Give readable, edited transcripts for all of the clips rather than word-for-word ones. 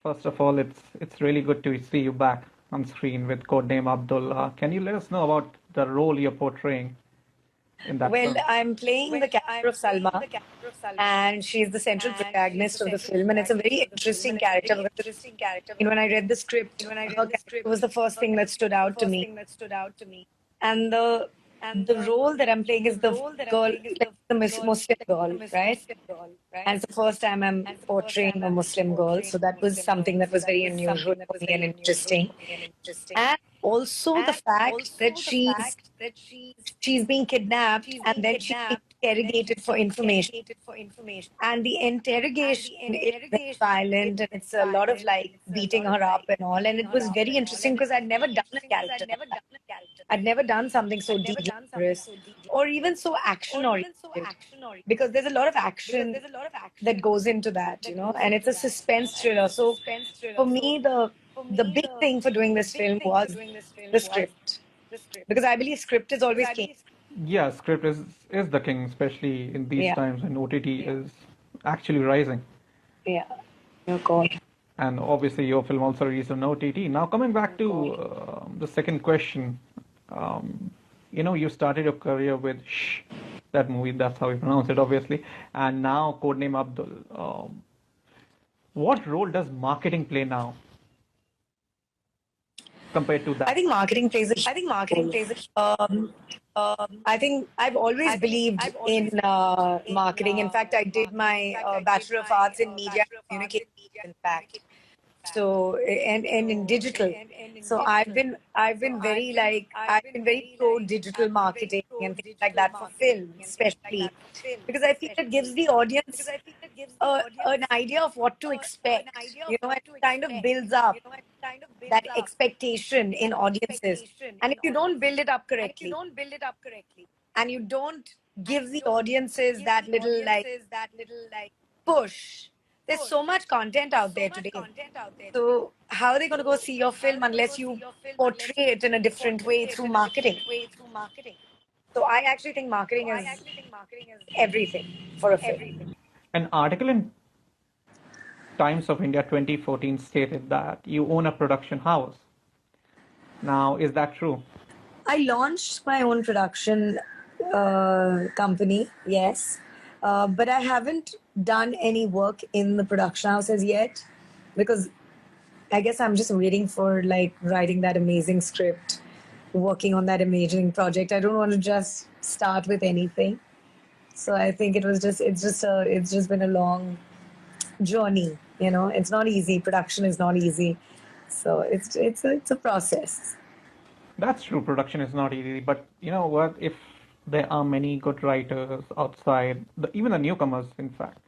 First of all, it's really good to see you back on screen with Code Name Abdul. Can you let us know about the role you're portraying in that Well, film? I'm playing the character of Salma, and she's the central protagonist of the film, and it's a very interesting character because when I read the script, her character was the first thing that stood out to me. And the role that I'm playing is the girl, like the Muslim girl, right? And it's the first time I'm portraying a Muslim girl, so that was something that was very unusual for me and interesting. And also the fact that she's being kidnapped and then she's being interrogated for information. And the interrogation is very violent and it's a lot of like beating her up and all. And it was very interesting because I'd never done a character like that. I'd never done something so dangerous or even so action oriented because there's a lot of action that goes into that, and it's a suspense thriller. So for me, the big thing for doing this film was the script because I believe script is always king. Yeah, script is the king, especially in these Yeah, times when OTT is actually rising. yeah. Your call. And obviously, your film also released on OTT. Now, coming back to the second question, you started your career with Shh, that movie. That's how we pronounce it, obviously. And now, Codename Abdul. What role does marketing play now compared to I that? think marketing plays a huge role. I think I've always believed in marketing. In fact, I did my Bachelor of Arts in Media and Communication, in fact. So and in digital. So I've been very pro digital marketing and things like that for film, especially because I feel it gives the audience an idea of what to expect. And it kind of builds up that expectation in audiences. And if you don't build it up correctly, and you don't give the audiences that little like push, there's so much content out there today. So how are they going to go see your film unless you portray it in a different way through marketing? So I actually think marketing is everything for a film. An article in Times of India 2014 stated that you own a production house. Now, is that true? I launched my own production company, yes, but I haven't done any work in the production house as yet because I guess I'm just waiting for like writing that amazing script, working on that amazing project. I don't want to just start with anything. So I think it's just been a long journey. It's not easy. Production is not easy. So it's a process. That's true. Production is not easy, but you know what? If there are many good writers outside, even the newcomers, in fact,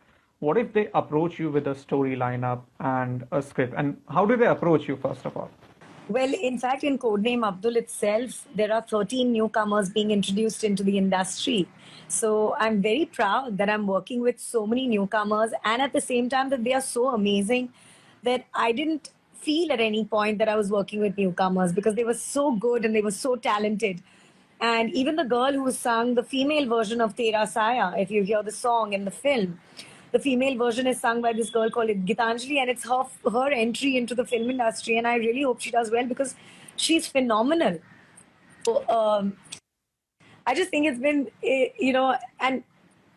what if they approach you with a story lineup and a script? And how do they approach you, first of all? Well, in fact, in Codename Abdul itself, there are 13 newcomers being introduced into the industry. So I'm very proud that I'm working with so many newcomers and at the same time that they are so amazing that I didn't feel at any point that I was working with newcomers because they were so good and they were so talented. And even the girl who sang the female version of Tera Saya, if you hear the song in the film, the female version is sung by this girl called Gitanjali, and it's her entry into the film industry. And I really hope she does well because she's phenomenal. So I just think it's been, and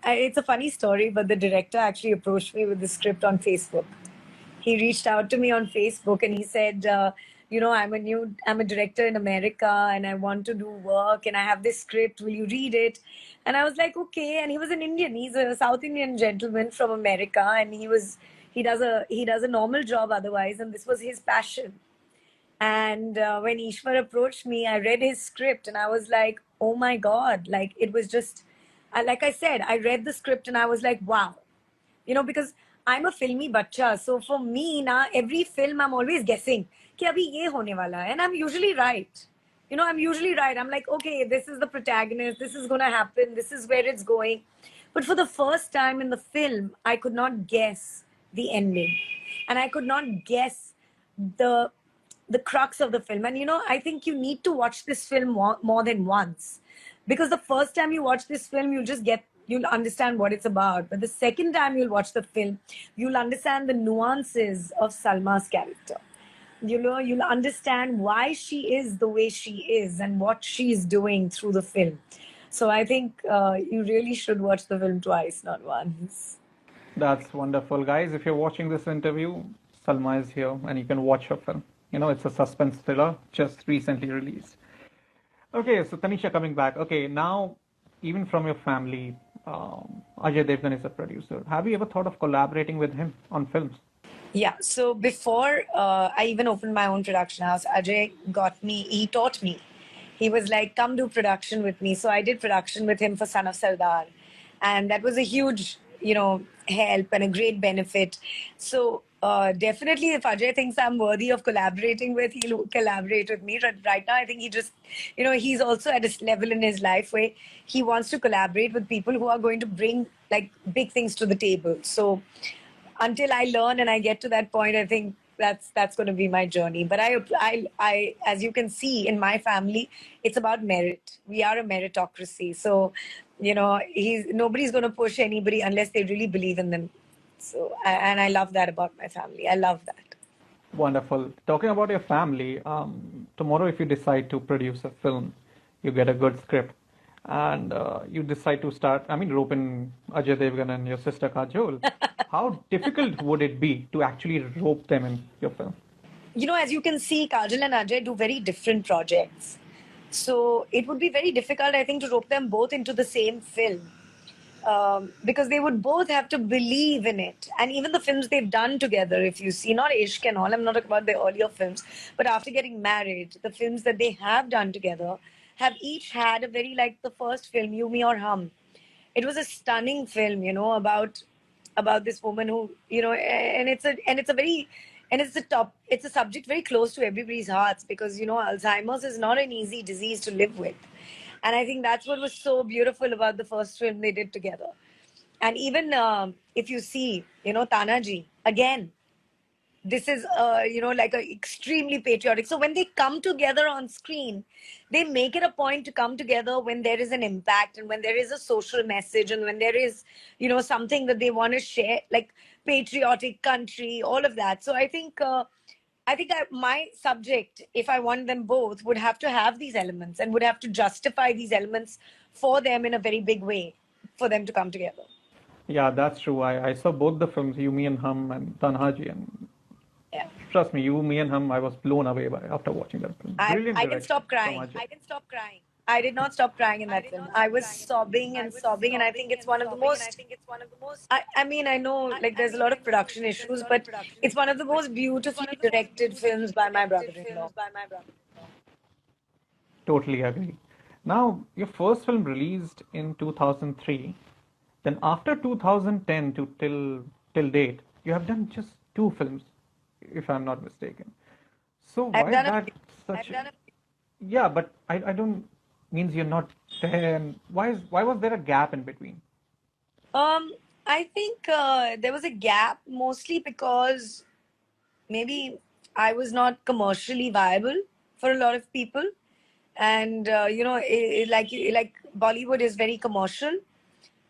it's a funny story, but the director actually approached me with the script on Facebook. He reached out to me on Facebook and he said, I'm a director in America and I want to do work and I have this script. Will you read it? And I was like, okay. And he was an Indian. He's a South Indian gentleman from America, and he does a normal job otherwise, and this was his passion. And when Ishwar approached me, I read his script and I was like, oh my God, like it was just, like I said, I read the script and I was like, wow, because I'm a filmy bacha. So for me, now every film I'm always guessing कि अभी ये होने वाला है, and I'm usually right. I'm like, okay, this is the protagonist, this is going to happen, this is where it's going. But for the first time in the film, I could not guess the ending. And I could not guess the crux of the film. And I think you need to watch this film more than once. Because the first time you watch this film, you just get you'll understand what it's about. But the second time you'll watch the film, you'll understand the nuances of Salma's character. You'll understand why she is the way she is and what she's doing through the film. So I think you really should watch the film twice, not once. That's wonderful, guys. If you're watching this interview, Salma is here and you can watch her film. It's a suspense thriller just recently released. Okay, so Tanisha, coming back. Okay, now, even from your family, Ajay Devgan is a producer. Have you ever thought of collaborating with him on films? Yeah, so before I even opened my own production house, Ajay he taught me. He was like, come do production with me. So I did production with him for Son of Sardar. And that was a huge, help and a great benefit. So definitely, if Ajay thinks I'm worthy of collaborating with, he'll collaborate with me. But right now, I think he just, he's also at a level in his life where he wants to collaborate with people who are going to bring like big things to the table. So until I learn and I get to that point, I think that's going to be my journey. But I, as you can see in my family, it's about merit. We are a meritocracy, so nobody's going to push anybody unless they really believe in them. So, and I love that about my family. I love that. Wonderful. Talking about your family, tomorrow if you decide to produce a film, you get a good script, and you decide to rope in Ajay Devgan and your sister Kajol. How difficult would it be to actually rope them in your film? As you can see, Kajal and Ajay do very different projects. So it would be very difficult, I think, to rope them both into the same film. Because they would both have to believe in it. And even the films they've done together, if you see, not Ishq and all, I'm not talking about the earlier films, but after getting married, the films that they have done together have each had a very, like the first film, You, Me or Hum. It was a stunning film, about this woman who, and it's a subject very close to everybody's hearts because, Alzheimer's is not an easy disease to live with. And I think that's what was so beautiful about the first film they did together. And even if you see, Tanaji, again, this is like a extremely patriotic. So when they come together on screen, they make it a point to come together when there is an impact and when there is a social message and when there is something that they want to share, like patriotic country, all of that. So I think my subject, if I want them both, would have to have these elements and would have to justify these elements for them in a very big way for them to come together. Yeah, that's true. I saw both the films, You, Me and Hum and Tanhaji, and Yeah. trust me, You, Me and Hum, I was blown away by after watching that film. Brilliant I didn't direction stop from crying. Ajay. I did not stop crying in that film. I was sobbing and sobbing, and I think it's one of the most. I know like there's a lot of production issues, but it's one of the most beautifully directed films by my brother-in-law. Totally agree. Now, your first film released in 2003. Then after 2010 to till date, you have done just two films, if I'm not mistaken. So I've why is done a. that such? Yeah, but I don't means you're not there. And why was there a gap in between? I think there was a gap mostly because maybe I was not commercially viable for a lot of people, and like Bollywood is very commercial,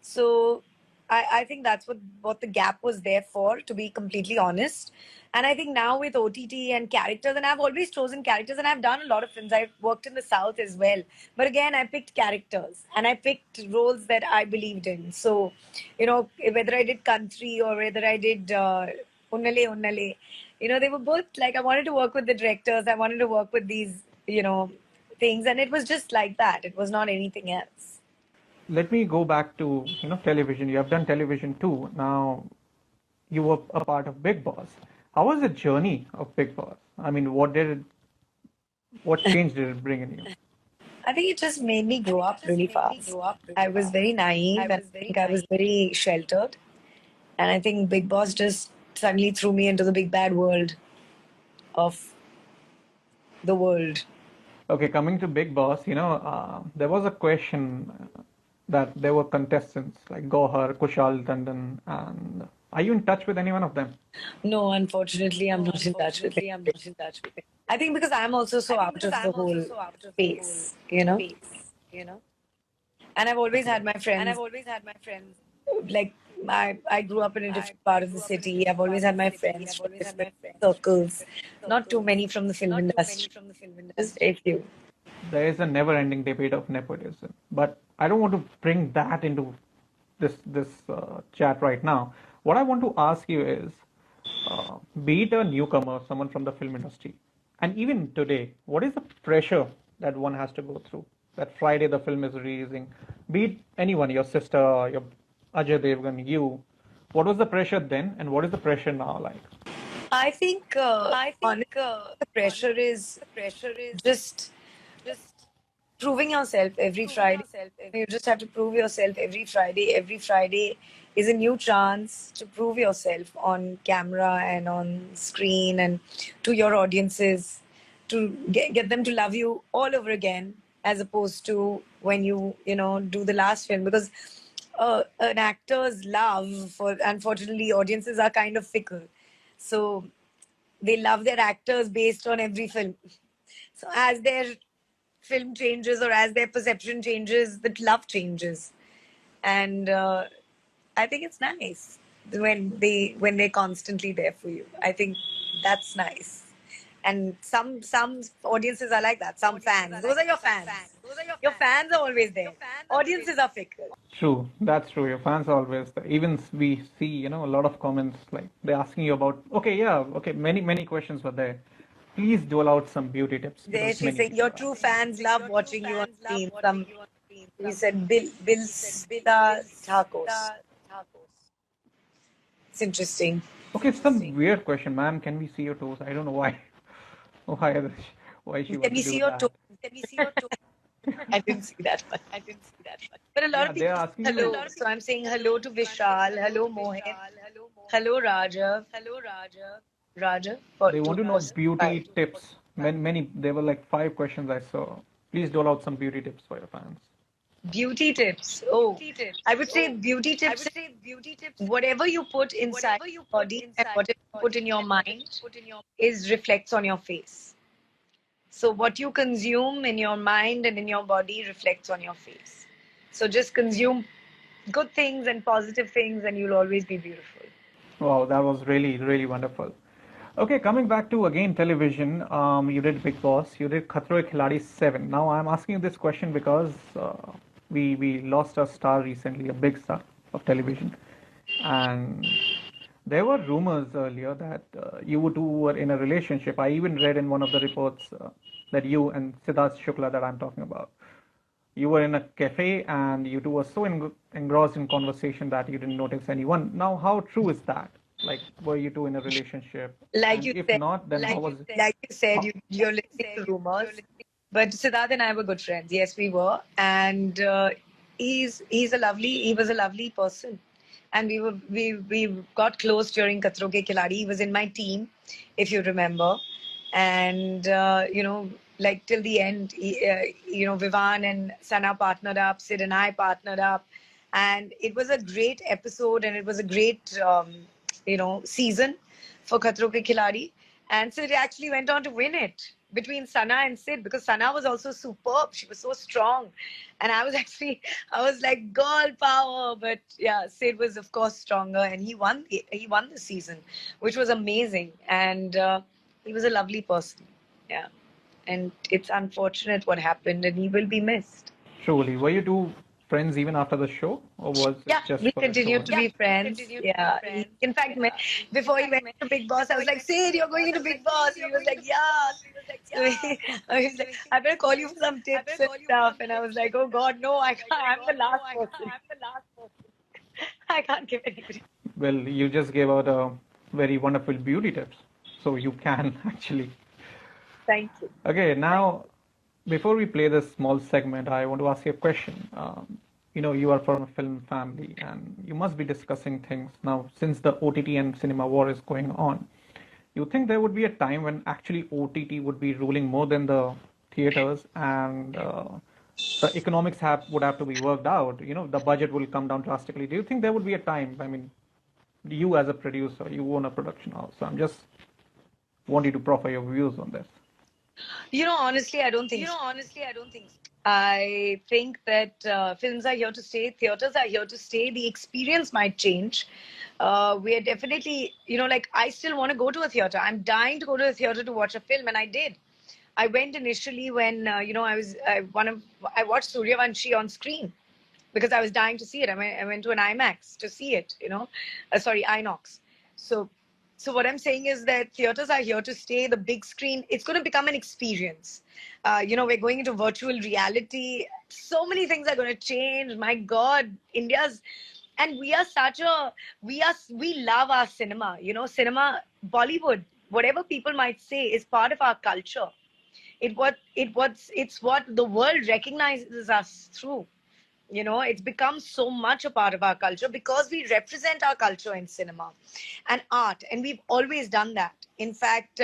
so I think that's what the gap was there for, to be completely honest. And I think now with OTT and characters, and I've always chosen characters, and I've done a lot of films. I've worked in the South as well, but again, I picked characters and I picked roles that I believed in. So, whether I did country or whether I did Unnale Unnale, they were both like I wanted to work with the directors. I wanted to work with these, things, and it was just like that. It was not anything else. Let me go back to television. You have done television too. Now you were a part of Bigg Boss. How was the journey of Bigg Boss? I mean, what change did it bring in you? I think it just made me grow up really fast. I was very naive and I think I was very sheltered. And I think Bigg Boss just suddenly threw me into the big bad world of the world. Okay, coming to Bigg Boss, there was a question that there were contestants like Gauahar, Kushal, Tandon, and are you in touch with any one of them? No, unfortunately, I'm not in touch with it. I think because I'm also so out of the whole space, And I've always Okay. had my friends. Like I grew up in a different part of the city. I've always had my friends from different circles. Not too many from the film industry. Just a few. There is a never-ending debate of nepotism, but I don't want to bring that into this chat right now. What I want to ask you is, be it a newcomer, someone from the film industry, and even today, what is the pressure that one has to go through? That Friday the film is releasing, be it anyone, your sister, your Ajay Devgan, you. What was the pressure then, and what is the pressure now like? I think honestly the pressure is just proving yourself every Friday. You just have to prove yourself every Friday. Every Friday is a new chance to prove yourself on camera and on screen and to your audiences, to get them to love you all over again, as opposed to when you do the last film. Because an actor's love for, unfortunately, audiences are kind of fickle. So they love their actors based on every film. So as their film changes or as their perception changes, the love changes. And I think it's nice when they're constantly there for you. I think that's nice. And some audiences are like that. Some fans, those are your fans. Your fans are always there. Audiences are fickle. True, that's true. Your fans are always there. Even we see, a lot of comments like they're asking you about. Okay, yeah, okay. Many questions were there. Please dole out some beauty tips There, because she's many saying people your are true asking. fans love watching you on screen. Some he said Bilsta Tacos. It's interesting. Okay, it's some weird question, ma'am. Can we see your toes? I don't know why, why, why she Can would we do see your that. toes? I didn't see that one. But a lot Yeah, of they're people say asking you. hello. So I'm saying hello to Vishal, hello Mohit, hello Rajav. Rajav for They want to know 2005. beauty tips. Many. There were like 5 questions I saw. Please dole out some beauty tips for your fans. Beauty tips. Oh, I would say beauty tips is whatever you put inside your body and whatever you put in your mind is reflects on your face. So what you consume in your mind and in your body reflects on your face. So just consume good things and positive things and you'll always be beautiful. Wow, that was really wonderful. Okay, coming back to again television, you did Bigg Boss, you did Khatro Ke Khiladi 7. Now I'm asking you this question because we lost a star recently, a big star of television, and there were rumors earlier that you two were in a relationship. I even read in one of the reports that you and Sidharth Shukla that I'm talking about, you were in a cafe and you two were so engrossed in conversation that you didn't notice anyone. Now, how true is that? Like, were you two in a relationship? Like And you if said, not, then how was it? like you said, How, you're listening to rumors. But Siddharth and I were good friends. Yes, we were, and he was a lovely person, and we got close during Khatro Ke Khiladi. He was in my team, if you remember, and like till the end, Vivan and Sana partnered up, Sid and I partnered up, and it was a great episode, and it was a great season for Khatro Ke Khiladi. And Sid actually went on to win it between Sana and Sid because Sana was also superb. She was so strong. And I was like, girl power. But yeah, Sid was, of course, stronger and he won the season, which was amazing. And he was a lovely person. Yeah. And it's unfortunate what happened and he will be missed. truly, were you two friends even after the show, or was it Yeah, just we for the show? continued to be friends. Yeah, in fact, before he went to Big Boss, I was like, Sid, you're going into Big Boss. And he was like, yeah. So I was like, I better call you for some tips and stuff. And I was like, oh God, no, I can't. I'm the last person. I can't give anybody. Well, you just gave out a very wonderful beauty tips, so you can actually. Thank you. Okay, now before we play this small segment, I want to ask you a question. You are from a film family, and you must be discussing things now since the OTT and cinema war is going on. You think there would be a time when actually OTT would be ruling more than the theaters, and the economics would have to be worked out? The budget will come down drastically. Do you think there would be a time? I mean, you as a producer, you own a production house, so I'm just want you to proffer your views on this. Honestly, I don't think so. I think that films are here to stay, theaters are here to stay. The experience might change. We are definitely, like I still want to go to a theater. I'm dying to go to a theater to watch a film, and I did. I went initially when I watched Suryavanshi on screen because I was dying to see it. I went to an IMAX to see it. Sorry, INOX. So, so what I'm saying is that theaters are here to stay. The big screen, it's going to become an experience. We're going into virtual reality. So many things are going to change. My God, India's, and we are such a we love our cinema. Cinema, Bollywood, whatever people might say, is part of our culture. It's what the world recognizes us through. It's become so much a part of our culture because we represent our culture in cinema and art, and we've always done that. In fact,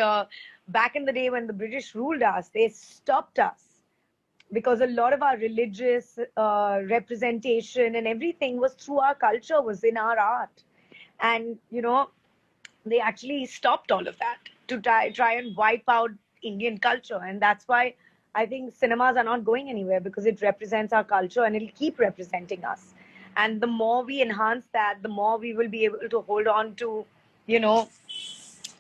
back in the day when the British ruled us, they stopped us because a lot of our religious representation and everything was through our culture, was in our art. And they actually stopped all of that to try and wipe out Indian culture. And that's why I think cinemas are not going anywhere, because it represents our culture and it'll keep representing us. And the more we enhance that, the more we will be able to hold on to, you know,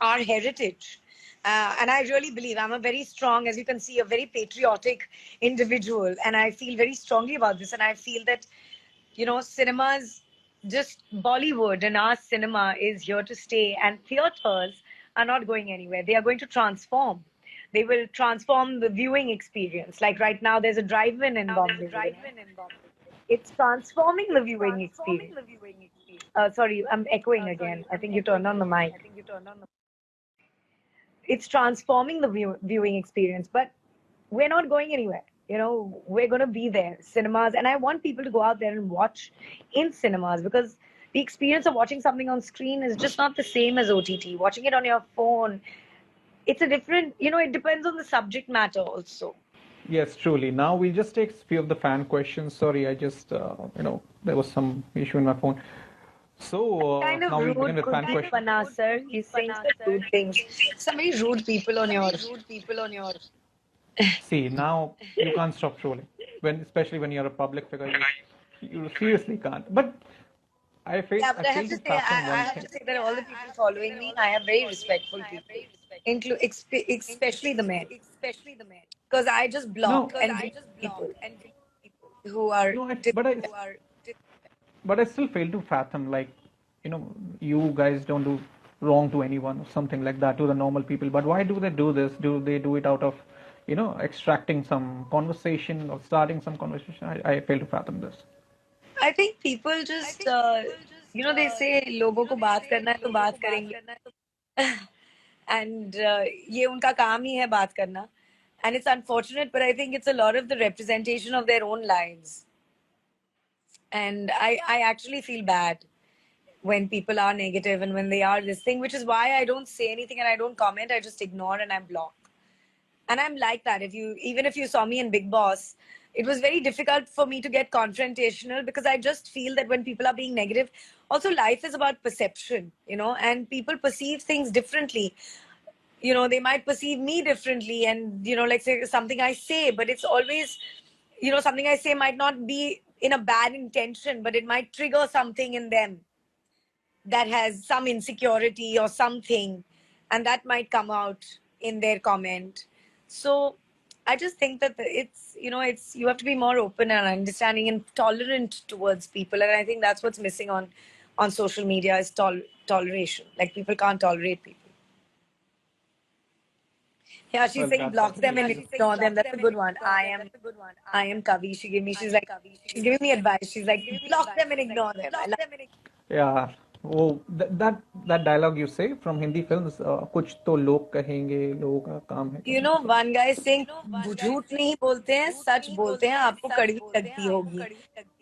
our heritage. And I really believe I'm a very strong, as you can see, a very patriotic individual. And I feel very strongly about this. And I feel that, cinemas, just Bollywood and our cinema is here to stay. And theaters are not going anywhere. They are going to transform. They will transform the viewing experience. Like right now, there's a drive-in in Bombay. It's transforming the viewing experience. Sorry, I'm echoing again. I think you turned on the mic. It's transforming the viewing experience, but we're not going anywhere. We're going to be there, cinemas, and I want people to go out there and watch in cinemas, because the experience of watching something on screen is just not the same as OTT. Watching it on your phone, it's a different, it depends on the subject matter also. Yes, truly. Now we'll just take a few of the fan questions. Sorry, I just, there was some issue in my phone. So Kind of now we'll begin rude with could fan be questions. Pana, sir. He's saying such rude things. Some very rude people on your. See, now you can't stop trolling, especially when you're a public figure. You seriously can't. But Yeah, but I I have fail to to say, fathom I one have thing. to say that all the people following me, I have very respectful people, especially the men, because I just block No, and delete people who are. no, but I still fail to fathom, like, you guys don't do wrong to anyone or something like that to the normal people. But why do they do this? Do they do it out of, extracting some conversation or starting some conversation? I fail to fathom this. I think people just, they say लोगों को बात करना है तो बात करेंगे, and ये उनका काम ही है बात करना, and it's unfortunate, but I think it's a lot of the representation of their own lives, and I actually feel bad when people are negative and when they are this thing, which is why I don't say anything and I don't comment. I just ignore and I block. And I'm like that. Even if you saw me in Bigg Boss, it was very difficult for me to get confrontational, because I just feel that when people are being negative, also life is about perception, and people perceive things differently. They might perceive me differently, and like say something I say, but it's always, something I say might not be in a bad intention, but it might trigger something in them that has some insecurity or something, and that might come out in their comment. So I just think that it's you have to be more open and understanding and tolerant towards people, and I think that's what's missing on social media is toleration. Like, people can't tolerate people. Yeah, she's Well, saying that's block them and absolutely. ignore them. That's a good one. I am Kavi. She's giving me advice. She's like, block them and ignore them. I love. Yeah. वो that dialogue you say from Hindi films, कुछ तो लोग कहेंगे, लोगों का काम है करना. One guy is saying, झूठ नहीं बोलते हैं, सच बोलते हैं, आपको कड़वी लगती होगी.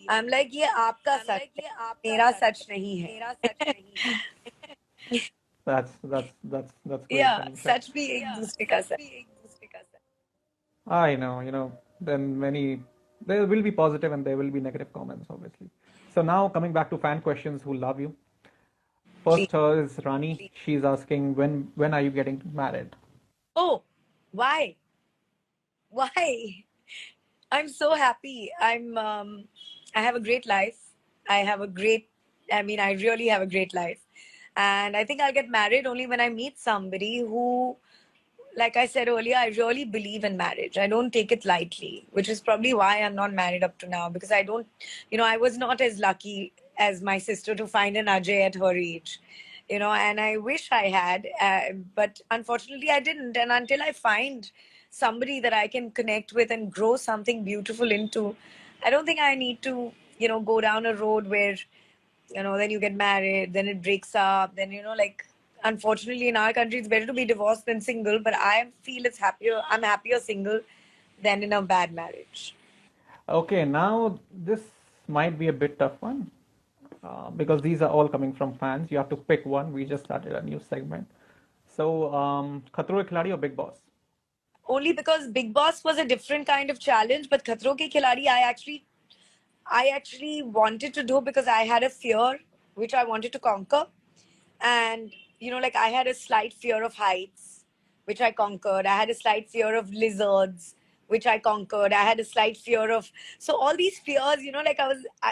I'm like, ये आपका सच है, मेरा सच नहीं है. That's great, Yeah, Tanisha. सच भी एक दूसरे का सच. I know, then there will be positive and there will be negative comments, obviously. So now coming back to fan questions who love you. First is Rani. She's asking, when are you getting married? Oh, why? Why? I'm so happy. I have a great life. I have a great, I really have a great life. And I think I'll get married only when I meet somebody who, like I said earlier, I really believe in marriage. I don't take it lightly, which is probably why I'm not married up to now, because I don't, I was not as lucky as my sister to find an Ajay at her age, and I wish I had, but unfortunately I didn't. And until I find somebody that I can connect with and grow something beautiful into, I don't think I need to, go down a road where then you get married, then it breaks up, then like unfortunately in our country it's better to be divorced than single. But I feel I'm happier single than in a bad marriage. Okay, now this might be a bit tough one because these are all coming from fans. You have to pick one. We just started a new segment. So, Khatro Ke Khiladi or Big Boss? Only because Big Boss was a different kind of challenge, but Khatro Ke Khiladi I actually wanted to do because I had a fear which I wanted to conquer. And, like I had a slight fear of heights, which I conquered. I had a slight fear of lizards, which I conquered. I had a slight fear of, so all these fears, like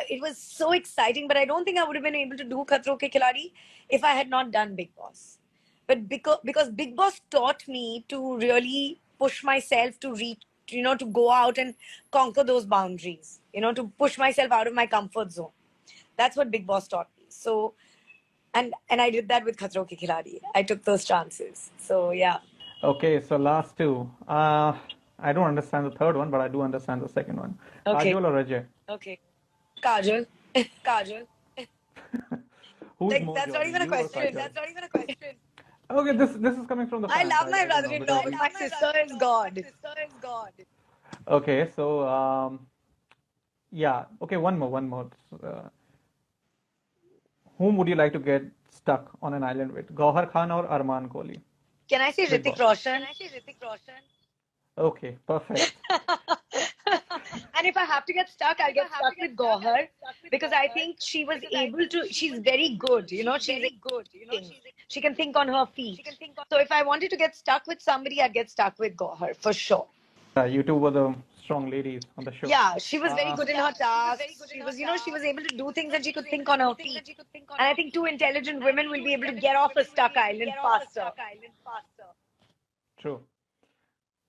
it was so exciting, but I don't think I would have been able to do Khatro Ke Khiladi if I had not done Big Boss. But because Big Boss taught me to really push myself to reach, to go out and conquer those boundaries, to push myself out of my comfort zone. That's what Big Boss taught me. So, and I did that with Khatro Ke Khiladi. I took those chances. So yeah. Okay, so last two. I don't understand the third one, but I do understand the second one. Okay. Kajol or Ajay? Okay. Kajal. Kajal. Who's Like more that's not jolly, even a you or question. Kajol? That's not even a question. Okay, this is coming from the I fans. love my I don't know brother-in-law, because but my sister is God. okay, so yeah, okay, one more. Uh, whom would you like to get stuck on an island with? Gauahar Khan or Arman Kohli? Can I say Big Hrithik Boss. Roshan? Okay, perfect. And if I have to get stuck, I'll get stuck with Gauhar because I think she's very good. She's thinking. She can think on her feet. So if I wanted to get stuck with somebody, I'd get stuck with Gauhar for sure. You two were the strong ladies on the show. Yeah, she was very good in her tasks. She was able to do things and she could think on her feet. And I think two intelligent women will be able to get off a stuck island faster. True.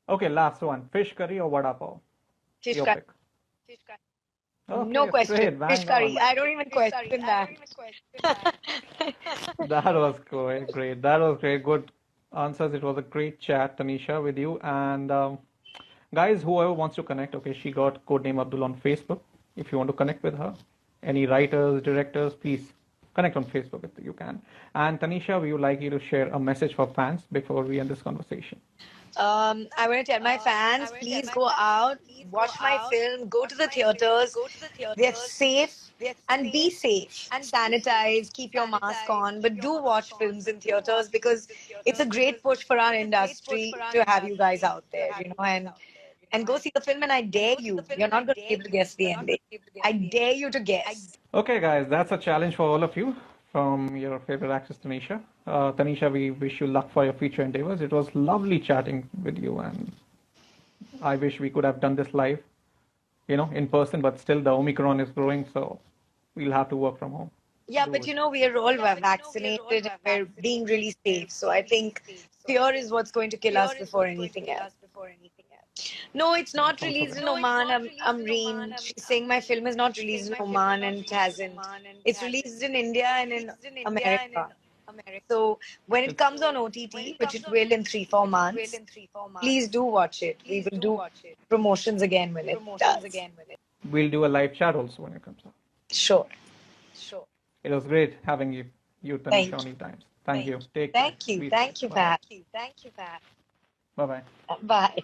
Okay, last one. Fish curry or vada pav? Fish Your curry. pick. No Okay, question. straight, Fish bang curry. on. I don't even question that. That was great. That was great. Good answers. It was a great chat, Tanisha, with you. And guys, whoever wants to connect, okay, she got Code Name Abdul on Facebook. If you want to connect with her, any writers, directors, please connect on Facebook if you can. And Tanisha, we would like you to share a message for fans before we end this conversation. I want to tell my fans, please go out, watch my film, go to the theaters. They're safe and be safe. Sanitize, keep your mask on, but do watch films in theaters because it's a great push for our industry to have you guys out there, and go see the film. And I dare you, you're not going to be able to guess the ending. I dare you to guess. Okay, guys, that's a challenge for all of you from your favorite actress, Tanisha. Tanisha, we wish you luck for your future endeavors. It was lovely chatting with you, and I wish we could have done this live, in person, but still the Omicron is growing, so we'll have to work from home. Yeah, but we are all vaccinated and we're being really safe. So I think fear is what's going to kill us before anything else. No, it's Yeah, not sounds so released good. in Oman. Amreen, she's saying my film is not released in Oman and it hasn't. It's released in India and in America. So when it It's comes on OTT, which it will in 3-4 months, please do watch it. We will do promotions again when it does. we'll do a live chat also when it comes out. Sure. It was great having you Tanisha, Thank on you. ETimes. Thank you. Take care. Thank you. Be safe. Thank you, Bye bye. Pat. Bye bye. Bye.